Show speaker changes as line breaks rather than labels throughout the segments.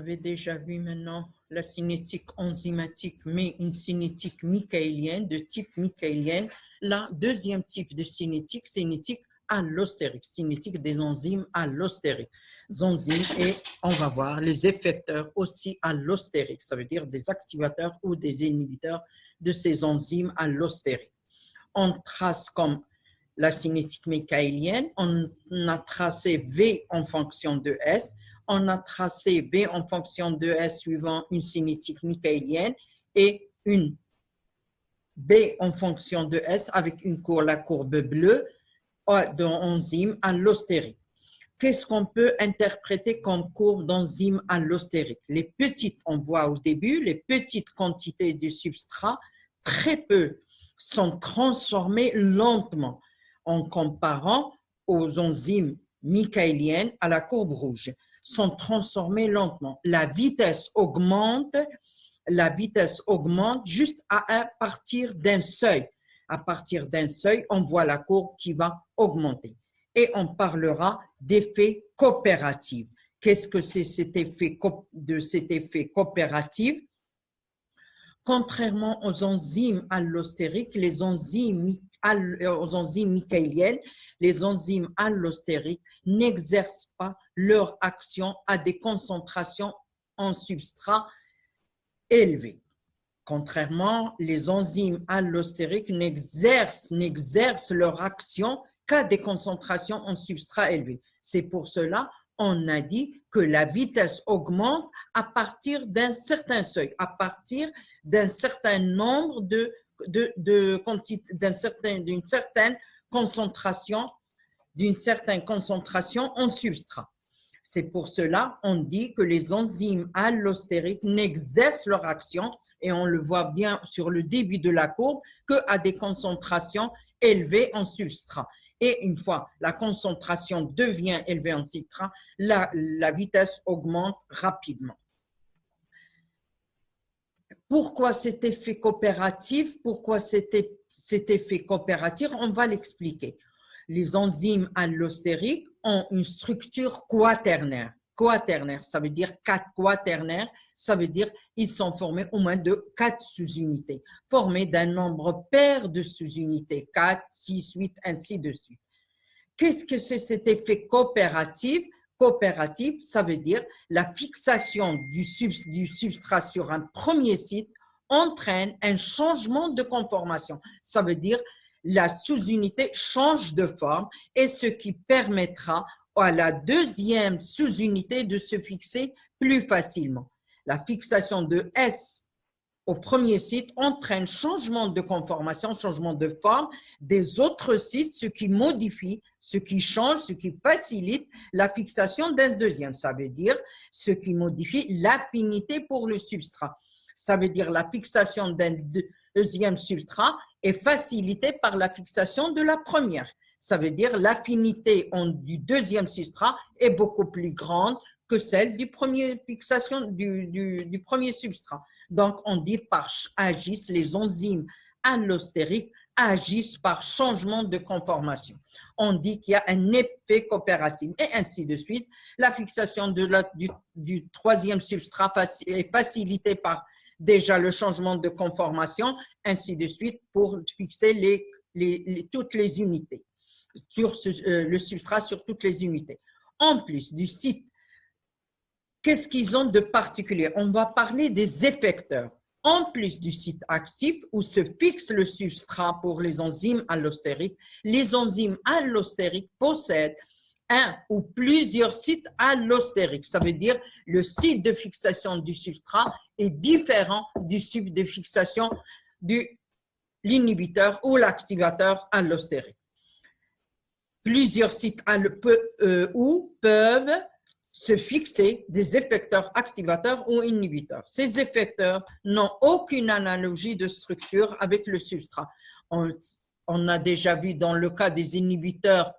avait déjà vu maintenant la cinétique enzymatique, mais une cinétique michaélienne, de type michaélien. La deuxième type de cinétique, cinétique allostérique, cinétique des enzymes allostériques. Enzymes et on va voir les effecteurs aussi allostériques, ça veut dire des activateurs ou des inhibiteurs de ces enzymes allostériques. On trace comme la cinétique michaélienne, on a tracé V en fonction de S, on a tracé V en fonction de S suivant une cinétique michaélienne et une B en fonction de S avec la courbe bleue d'enzyme allostérique. Qu'est-ce qu'on peut interpréter comme courbe d'enzyme allostérique? Les petites, on voit au début, les petites quantités du substrat, très peu, sont transformées lentement en comparant aux enzymes michaéliennes à la courbe rouge, sont transformées lentement. La vitesse augmente juste à partir d'un seuil. À partir d'un seuil, on voit la courbe qui va augmenter. Et on parlera d'effet coopératif. Qu'est-ce que c'est cet effet coopératif? Contrairement aux enzymes allostériques, aux enzymes michaéliennes, les enzymes allostériques n'exercent pas leur action à des concentrations en substrat élevées. Contrairement, les enzymes allostériques n'exercent leur action qu'à des concentrations en substrat élevées. C'est pour cela on a dit que la vitesse augmente à partir d'un certain seuil, à partir d'un certain nombre d'une certaine concentration en substrat. C'est pour cela on dit que les enzymes allostériques n'exercent leur action, et on le voit bien sur le début de la courbe, qu'à des concentrations élevées en substrat. Et une fois la concentration devient élevée en substrat, la vitesse augmente rapidement. Pourquoi cet effet coopératif? Pourquoi cet effet coopératif? On va l'expliquer. Les enzymes allostériques ont une structure quaternaire. Quaternaire, ça veut dire 4 quaternaires, ça veut dire ils sont formés au moins de 4 sous-unités, formés d'un nombre pair de sous-unités, 4, 6, 8, ainsi de suite. Qu'est-ce que c'est cet effet coopératif? Coopératif, ça veut dire la fixation du substrat sur un premier site entraîne un changement de conformation. Ça veut dire la sous-unité change de forme, et ce qui permettra à la deuxième sous-unité de se fixer plus facilement. La fixation de S au premier site entraîne changement de conformation, changement de forme des autres sites, ce qui modifie, ce qui change, ce qui facilite la fixation d'un deuxième. Ça veut dire ce qui modifie l'affinité pour le substrat. Ça veut dire la fixation d'un deuxième substrat est facilitée par la fixation de la première. Ça veut dire l'affinité du deuxième substrat est beaucoup plus grande que celle du premier substrat. Donc, on dit les enzymes allostériques agissent par changement de conformation. On dit qu'il y a un effet coopératif, et ainsi de suite. La fixation du troisième substrat est facilitée par déjà le changement de conformation, ainsi de suite, pour fixer toutes les unités, le substrat sur toutes les unités. En plus du site, qu'est-ce qu'ils ont de particulier? On va parler des effecteurs. En plus du site actif où se fixe le substrat pour les enzymes allostériques, les enzymes allostériques possèdent un ou plusieurs sites allostériques. Ça veut dire le site de fixation du substrat est différent du site de fixation de l'inhibiteur ou l'activateur allostérique. Plusieurs sites peuvent se fixer des effecteurs activateurs ou inhibiteurs. Ces effecteurs n'ont aucune analogie de structure avec le substrat. On a déjà vu dans le cas des inhibiteurs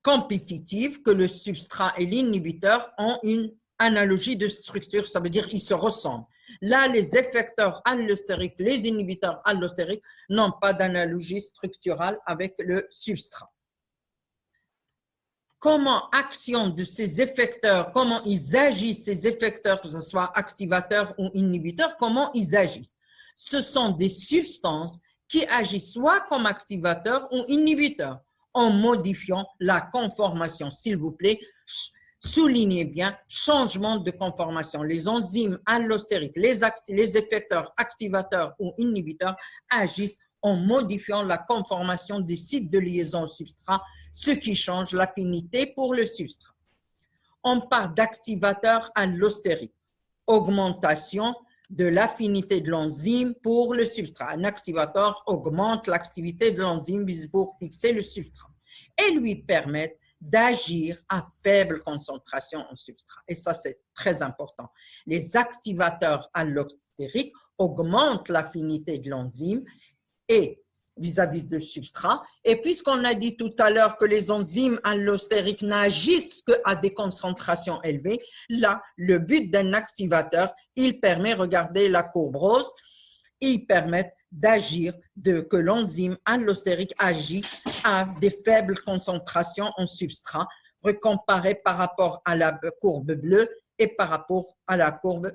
compétitifs que le substrat et l'inhibiteur ont une analogie de structure, ça veut dire qu'ils se ressemblent. Là, les effecteurs allostériques, les inhibiteurs allostériques n'ont pas d'analogie structurale avec le substrat. comment action de ces effecteurs, comment ils agissent, ces effecteurs, que ce soit activateurs ou inhibiteurs, comment ils agissent. Ce sont des substances qui agissent soit comme activateurs ou inhibiteurs en modifiant la conformation. S'il vous plaît, soulignez bien, changement de conformation. Les enzymes allostériques, les effecteurs activateurs ou inhibiteurs agissent en modifiant la conformation des sites de liaison au substrat, ce qui change l'affinité pour le substrat. On parle d'activateur allostérique, augmentation de l'affinité de l'enzyme pour le substrat. Un activateur augmente l'activité de l'enzyme pour fixer le substrat et lui permettre d'agir à faible concentration en substrat. Et ça, c'est très important. Les activateurs allostériques augmentent l'affinité de l'enzyme et vis-à-vis du substrat. Et puisqu'on a dit tout à l'heure que les enzymes allostériques n'agissent qu'à des concentrations élevées, là, le but d'un activateur, il permet, regardez la courbe rose, il permet d'agir, que l'enzyme allostérique agit à des faibles concentrations en substrat, recomparé par rapport à la courbe bleue et par rapport à la courbe,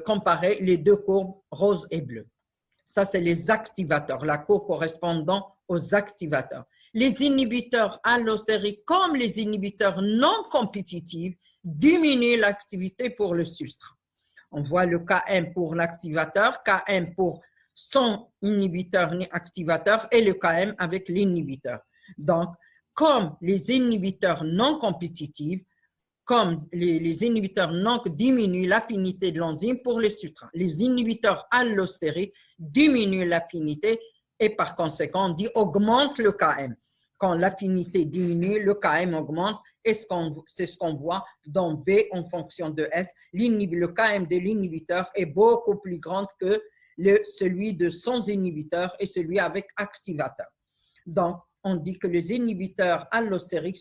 comparer les deux courbes rose et bleue. Ça, c'est les activateurs, la courbe correspondant aux activateurs. Les inhibiteurs allostériques, comme les inhibiteurs non compétitifs, diminuent l'activité pour le substrat. On voit le Km pour l'activateur, Km pour son inhibiteur activateur et le Km avec l'inhibiteur. Donc, comme les inhibiteurs non compétitifs, comme les inhibiteurs non diminuent l'affinité de l'enzyme pour le substrat. Les inhibiteurs allostériques diminuent l'affinité et par conséquent, on dit augmente le Km. Quand l'affinité diminue, le Km augmente et c'est ce qu'on voit dans B en fonction de S. Le Km de l'inhibiteur est beaucoup plus grand que celui de sans inhibiteur et celui avec activateur. Donc, on dit que les inhibiteurs allostériques,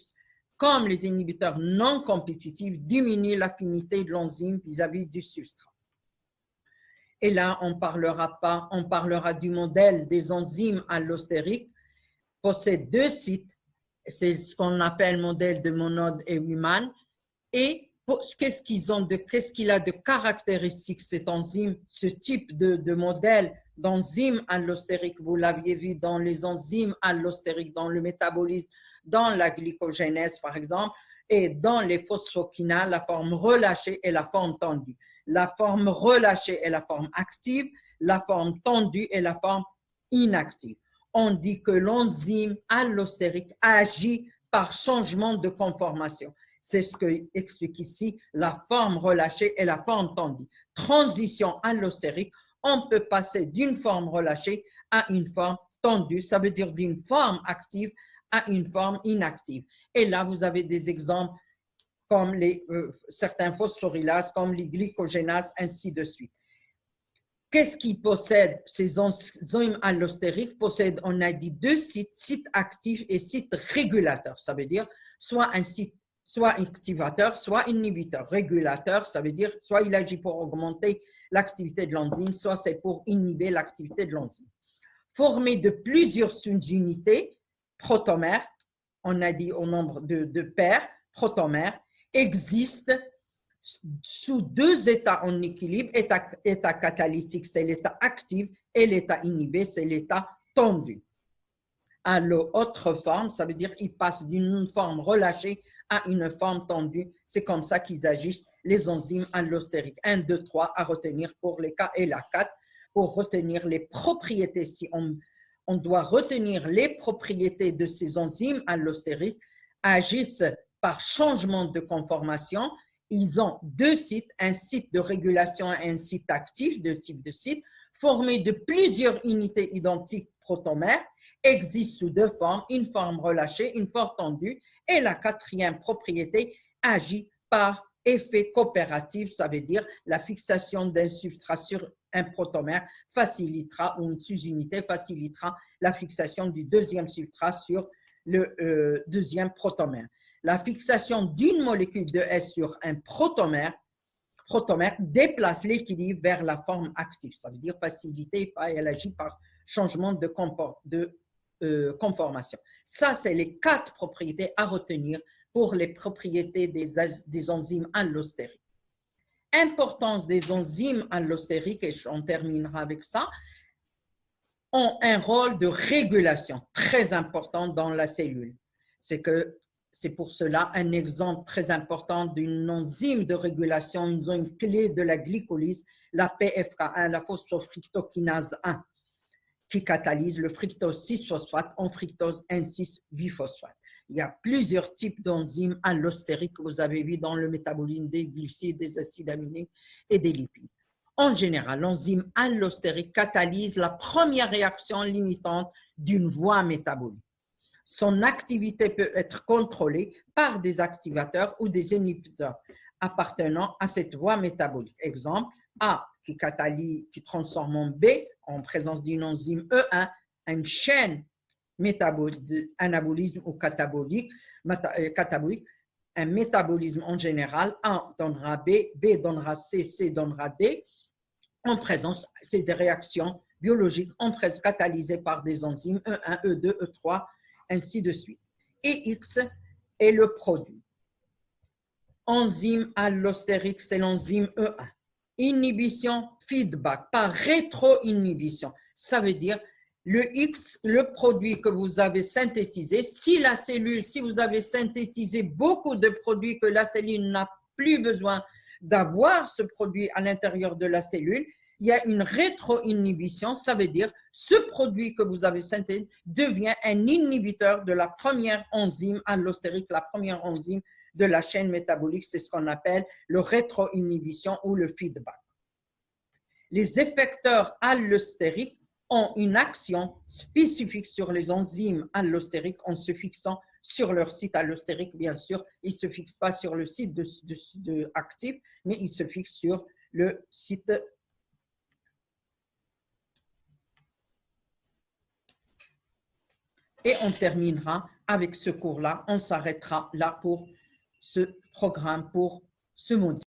comme les inhibiteurs non compétitifs, diminuent l'affinité de l'enzyme vis-à-vis du substrat. Et là, on parlera du modèle des enzymes allostériques, possède deux sites, c'est ce qu'on appelle modèle de Monod et Human. Et qu'est-ce qu'il a de caractéristiques, cette enzyme, ce type de modèle d'enzyme allostérique? Vous l'aviez vu dans les enzymes allostériques, dans le métabolisme, dans la glycogénèse, par exemple, et dans les phosphokinase, la forme relâchée et la forme tendue. La forme relâchée est la forme active, la forme tendue est la forme inactive. On dit que l'enzyme allostérique agit par changement de conformation. C'est ce que explique ici la forme relâchée et la forme tendue. Transition allostérique, on peut passer d'une forme relâchée à une forme tendue, ça veut dire d'une forme active à une forme inactive. Et là, vous avez des exemples comme certains phosphorylases, comme les glycogénases, ainsi de suite. Qu'est-ce qui possède ces enzymes allostériques? Possèdent, on a dit, deux sites, site actif et site régulateur. Ça veut dire soit un site, soit activateur, soit inhibiteur. Régulateur, ça veut dire soit il agit pour augmenter l'activité de l'enzyme, soit c'est pour inhiber l'activité de l'enzyme. Formé de plusieurs sous-unités, protomères, on a dit au nombre de paires, protomères, existent sous deux états en équilibre, état catalytique, c'est l'état actif, et l'état inhibé, c'est l'état tendu. À l'autre forme, ça veut dire qu'ils passent d'une forme relâchée à une forme tendue. C'est comme ça qu'ils agissent, les enzymes allostériques. 1, 2, 3 à retenir pour les K et la 4. Pour retenir les propriétés, si on doit retenir les propriétés de ces enzymes allostériques, agissent par changement de conformation. Ils ont deux sites, un site de régulation et un site actif, deux types de sites, formés de plusieurs unités identiques protomères, existent sous deux formes, une forme relâchée, une forme tendue, et la quatrième propriété agit par effet coopératif, ça veut dire la fixation d'un substrat sur un protomère facilitera, ou une sous-unité facilitera la fixation du deuxième substrat sur le deuxième protomère. La fixation d'une molécule de S sur un protomère déplace l'équilibre vers la forme active. Ça veut dire faciliter, elle agit par changement de conformation. Ça, c'est les 4 propriétés à retenir pour les propriétés des enzymes allostériques. Importance des enzymes allostériques, et on terminera avec ça, ont un rôle de régulation très important dans la cellule. C'est pour cela un exemple très important d'une enzyme de régulation, une zone clé de la glycolyse, la PFK1, la phosphofructokinase 1, qui catalyse le fructose 6-phosphate en fructose 1,6-biphosphate. Il y a plusieurs types d'enzymes allostériques que vous avez vu dans le métabolisme des glucides, des acides aminés et des lipides. En général, l'enzyme allostérique catalyse la première réaction limitante d'une voie métabolique. Son activité peut être contrôlée par des activateurs ou des inhibiteurs appartenant à cette voie métabolique. Exemple, A qui transforme en B en présence d'une enzyme E1, une chaîne anabolisme ou catabolique, un métabolisme en général, A donnera B, B donnera C, C donnera D, en présence, c'est des réactions biologiques en présence catalysées par des enzymes E1, E2, E3, ainsi de suite. Et X est le produit. Enzyme allostérique, c'est l'enzyme E1. Inhibition, feedback, par rétro-inhibition. Ça veut dire le X, le produit que vous avez synthétisé, si vous avez synthétisé beaucoup de produits que la cellule n'a plus besoin d'avoir ce produit à l'intérieur de la cellule, il y a une rétro-inhibition, ça veut dire ce produit que vous avez synthétisé devient un inhibiteur de la première enzyme allostérique, la première enzyme de la chaîne métabolique, c'est ce qu'on appelle le rétro-inhibition ou le feedback. Les effecteurs allostériques ont une action spécifique sur les enzymes allostériques en se fixant sur leur site allostérique, bien sûr. Ils ne se fixent pas sur le site actif, mais ils se fixent sur le site. Et on terminera avec ce cours-là. On s'arrêtera là pour ce programme, pour ce module.